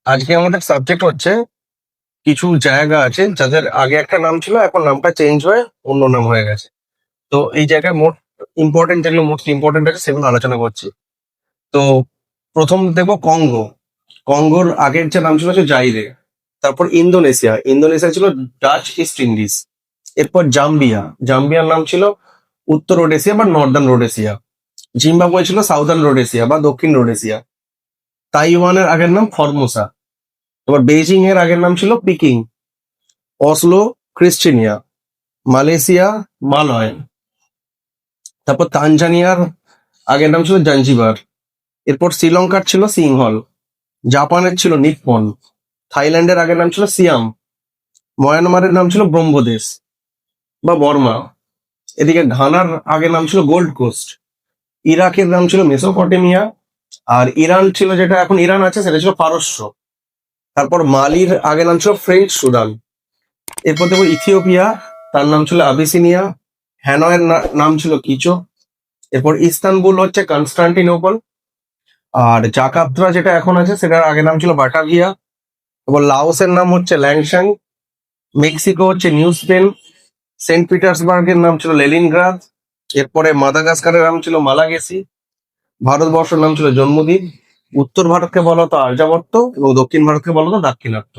আজকে আমাদের সাবজেক্ট হচ্ছে কিছু জায়গা আছে যাদের আগে একটা নাম ছিল, এখন নামটা চেঞ্জ হয়ে অন্য নাম হয়ে গেছে। তো এই জায়গায় যেগুলো মোস্ট ইম্পর্টেন্ট আছে সেগুলো আলোচনা করছি। তো প্রথম দেখবো কঙ্গো। কঙ্গোর আগের যে নাম ছিল হচ্ছে জাইরে। তারপর ইন্দোনেশিয়া, ইন্দোনেশিয়া ছিল ডাচ ইস্ট ইন্ডিজ। এরপর জাম্বিয়া, জাম্বিয়ার নাম ছিল উত্তর রোডেশিয়া বা নর্দার্ন রোডেশিয়া। জিম্বাবুয়ে ছিল সাউদার্ন রোডেশিয়া বা দক্ষিণ রোডেশিয়া। তাইওয়ানের আগের নাম ফরমোসা। এবার বেইজিং এর আগের নাম ছিল পিকিং। অসলো ক্রিশ্চিনিয়া। মালয়েশিয়া মালয়। তারপর তানজানিয়ার আগের নাম ছিল জাঞ্জিবার। এরপর শ্রীলঙ্কার ছিল সিংহল। জাপানের ছিল নিপ্পন। থাইল্যান্ডের আগের নাম ছিল সিয়াম। মায়ানমারের নাম ছিল ব্রহ্মদেশ বা বর্মা। এদিকে ঘানার আগের নাম ছিল গোল্ড কোস্ট। ইরাকের নাম ছিল মেসোপটেমিয়া। আর ইরান ছিল, যেটা এখন ইরান আছে, সেটা ছিল পারস্য। তারপর মালির আগের নাম ছিল ফ্রেঞ্চ সুদান। এরপর দেখো ইথিওপিয়া, তার নাম ছিল আবিসিনিয়া। হ্যানয়ের নাম ছিল কিচো। এরপর ইস্তানবুল হচ্ছে কনস্টান্টিনোপল। আর জাকার্তা যেটা এখন আছে সেটার আগের নাম ছিল বাটাভিয়া। এবার লাওসের নাম হচ্ছে ল্যাংশাং। মেক্সিকো হচ্ছে নিউ স্পেন। সেন্ট পিটার্সবার্গের নাম ছিল লেনিনগ্রাদ। এরপরে মাদাগাস্কারের নাম ছিল মালাগেসি। ভারতবর্ষের নাম ছিল জন্মদ্বীপ। উত্তর ভারতকে বলা হতো আর্যাবর্ত এবং দক্ষিণ ভারতকে বলা হতো দাক্ষিণাত্য।